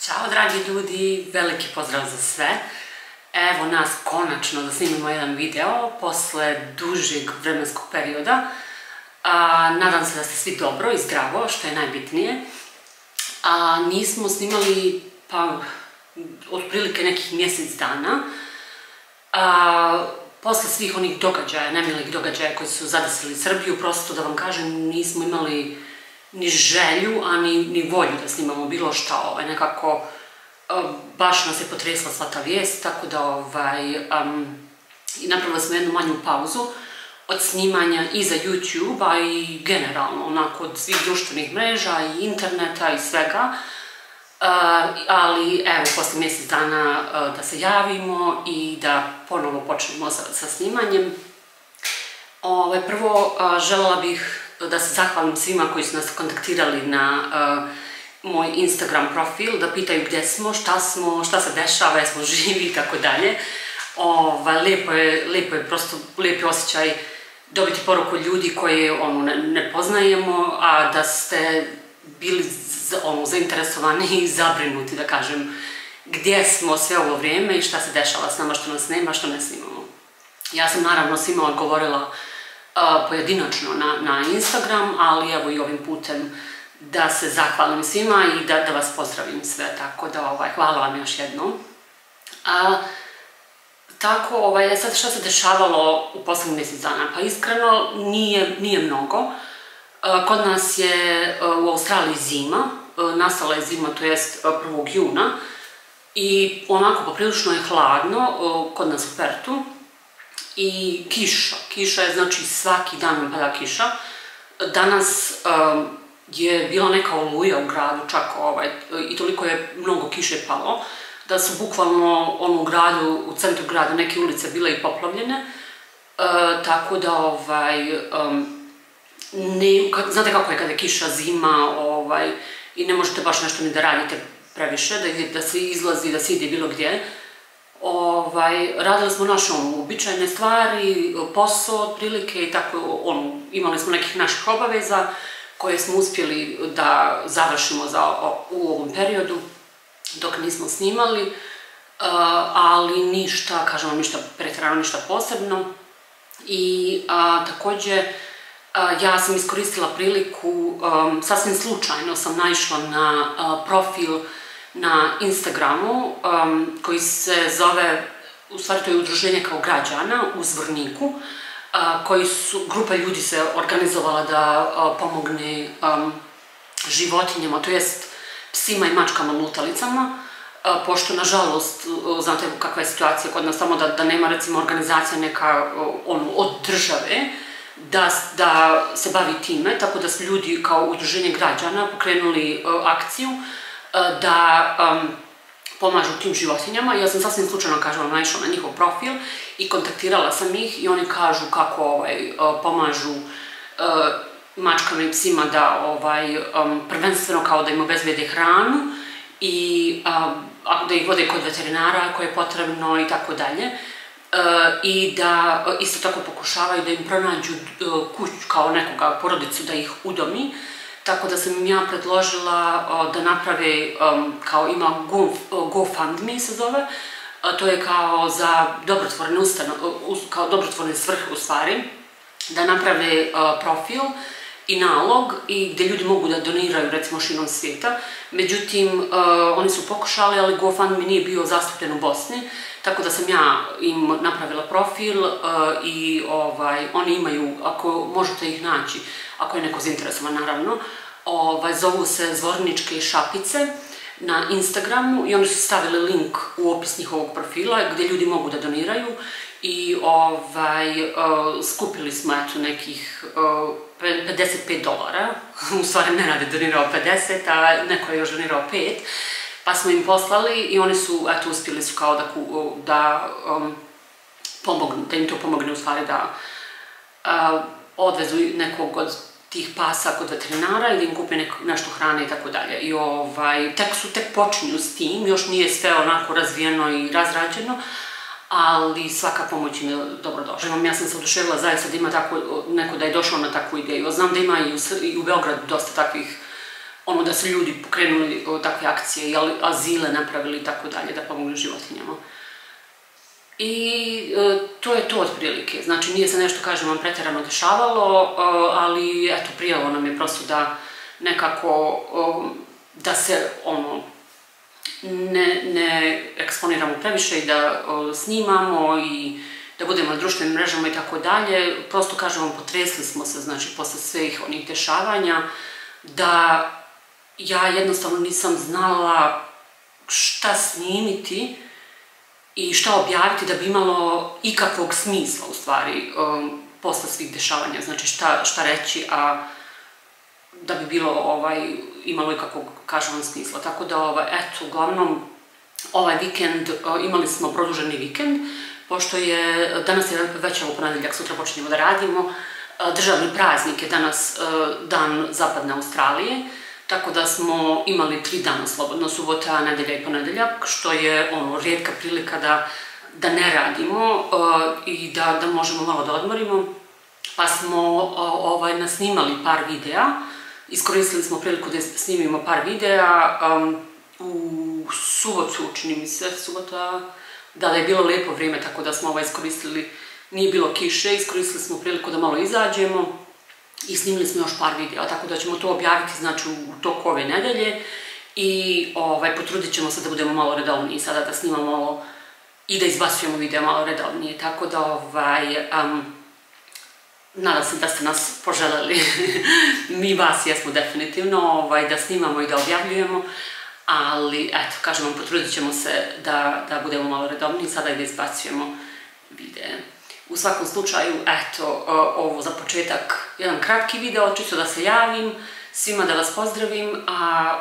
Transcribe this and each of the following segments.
Ćao dragi ljudi, veliki pozdrav za sve. Evo nas konačno da snimimo jedan video posle dužeg vremenskog perioda. Nadam se da ste svi dobro i zdravo, što je najbitnije. Nismo snimali pa otprilike nekih mjesec dana. Posle svih onih događaja, nemilih događaja koji su zadesili Srbiju, prosto da vam kažem, nismo imali ni želju, a ni volju da snimamo bilo šta, nekako baš nas je potresla sva ta vijest, tako da napravili smo jednu manju pauzu od snimanja i za YouTube, a i generalno, onako, od svih društvenih mreža i interneta i svega, ali evo, posle mjesec dana da se javimo i da ponovo počnemo sa snimanjem. Prvo, željela bih da se zahvalim svima koji su nas kontaktirali na moj Instagram profil, da pitaju gdje smo, šta se dešava, jesmo živi i tako dalje. Lijepo je prosto, lijep je osjećaj dobiti poruku ljudi koje ne poznajemo, a da ste bili zainteresovani i zabrinuti, da kažem, gdje smo sve ovo vrijeme i šta se dešava s nama, što nas nema, što ne snimamo. Ja sam naravno svima odgovorila pojedinačno na Instagram, ali evo i ovim putem da se zahvalim svima i da vas pozdravim sve, tako da hvala vam još jednom. Tako, sad šta se dešavalo u posljednjih mjesec dana? Pa iskreno nije mnogo. Kod nas je u Australiji zima, nastala je zima, to jest 1. juna, i onako poprilično je hladno kod nas u Pertu. I kiša je, znači svaki dan pada kiša. Danas je bila neka oluja u gradu čak i toliko je mnogo kiše palo da su bukvalno u gradu, u centru grada, neke ulice bile i poplavljene. Tako da znate kako je kada je kiša, zima i ne možete baš nešto ni da radite previše, da se izlazi, da se ide bilo gdje. Radili smo naše uobičajene stvari, posao otprilike i tako, imali smo nekih naših obaveza koje smo uspjeli da završimo u ovom periodu dok nismo snimali, ali ništa, kažem vam, ništa pretjerano, ništa posebno. I također ja sam iskoristila priliku, sasvim slučajno sam naišla na profil na Instagramu koji se zove, u stvari to je udruženje kao građana u Zvorniku, grupa ljudi se organizovala da pomogne životinjama, to jest psima i mačkama lutalicama, pošto nažalost, znate kakva je situacija kod nas, samo da nema recimo organizacija neka od države da se bavi time, tako da su ljudi kao udruženje građana pokrenuli akciju da pomažu tim životinjama. Ja sam sasvim slučajno, kažem vam, naišla na njihov profil i kontaktirala sam ih i oni kažu kako pomažu mačkama i psima da prvenstveno kao da im obezbede hranu i da ih vode kod veterinara ako je potrebno i tako dalje. I da isto tako pokušavaju da im pronađu kuću kao nekoga, porodicu da ih udomi. Tako da sam im ja predložila da naprave, kao ima GoFundMe se zove, to je kao za dobrotvorne kao dobrotvorne svrhe u stvari, da naprave profil i nalog i gdje ljudi mogu da doniraju recimo širom svijeta. Međutim, oni su pokušali, ali GoFundMe nije bio zastupljen u Bosni, tako da sam ja im napravila profil i oni imaju, ako možete ih naći, ako je neko zainteresovan naravno, zovu se Zvorničke šapice na Instagramu i oni su stavili link u opis njihovog profila gdje ljudi mogu da doniraju i skupili smo nekih $55, u stvari ne rade donirao 50, a neko je još donirao 5, pa smo im poslali i oni su, uspjeli su kao da pomognu, da im to pomogne u stvari da odvezu nekog od tih pasa kod veterinara i da im kupe nešto hrane i tako dalje. I tek počinju s tim, još nije sve onako razvijeno i razrađeno, ali svaka pomoć im je dobrodošla. Ja sam se oduševila zaista da ima neko da je došao na takvu ideju. Znam da ima i u Beogradu dosta takvih da se ljudi pokrenuli takve akcije i azile napravili i tako dalje, da pomognu životinjama. I to je to otprilike. Znači, nije se nešto, kažem vam, pretjerano dešavalo, ali eto, prijelo nam je prosto da nekako, da se ne eksponiramo previše i da snimamo i da budemo na društvenim mrežama i tako dalje. Prosto, kažem vam, potresli smo se, znači, posle svih onih dešavanja, da ja jednostavno nisam znala šta snimiti i šta objaviti da bi imalo ikakvog smisla, u stvari, posle svih dešavanja. Znači, šta reći, a da bi bilo imalo ikakvog, kažem vam, smisla. Tako da, eto, uglavnom, ovaj vikend, imali smo produženi vikend, pošto je, danas je već u ponedeljak, sutra počinjemo da radimo, državni praznik je danas dan Zapadne Australije, tako da smo imali 3 dana slobodno, subota, nedelja i ponedeljak, što je rijetka prilika da ne radimo i da možemo malo da odmorimo, pa smo nasnimali par videa. Iskoristili smo priliku da snimimo par videa u subotu, čini mi se, subota, da je bilo lepo vrijeme, tako da smo iskoristili, nije bilo kiše, iskoristili smo priliku da malo izađemo i snimili smo još par videa, tako da ćemo to objaviti, znači, u toku ove nedelje i potrudit ćemo se da budemo malo redovniji sada, da snimamo i da izbacujemo video malo redovnije, tako da, nadam se da ste nas poželeli, mi vas jesmo definitivno, da snimamo i da objavljujemo, ali, eto, kažem vam, potrudit ćemo se da budemo malo redovniji sada i da izbacujemo videe. U svakom slučaju, eto, ovo za početak, jedan kratki video, čisto da se javim, svima da vas pozdravim, a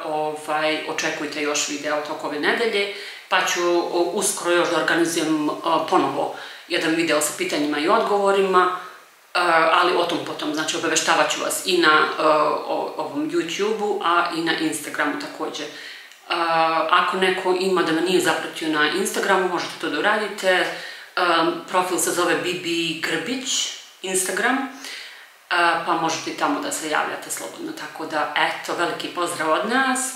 očekujte još video tokom ove nedelje, pa ću uskoro još da organizujem ponovo jedan video sa pitanjima i odgovorima, ali o tom potom, znači obaveštavat ću vas i na ovom YouTube-u, a i na Instagramu također. Ako neko ima da me nije zapratio na Instagramu, možete to da uradite. Profil se zove Bibi Grbić, Instagram, pa možete i tamo da se javljate slobodno. Tako da, eto, veliki pozdrav od nas.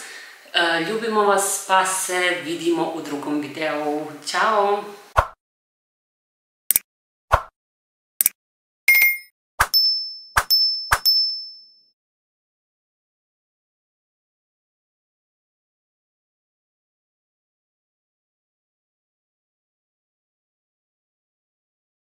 Ljubimo vas, pa se vidimo u drugom videu. Ćao!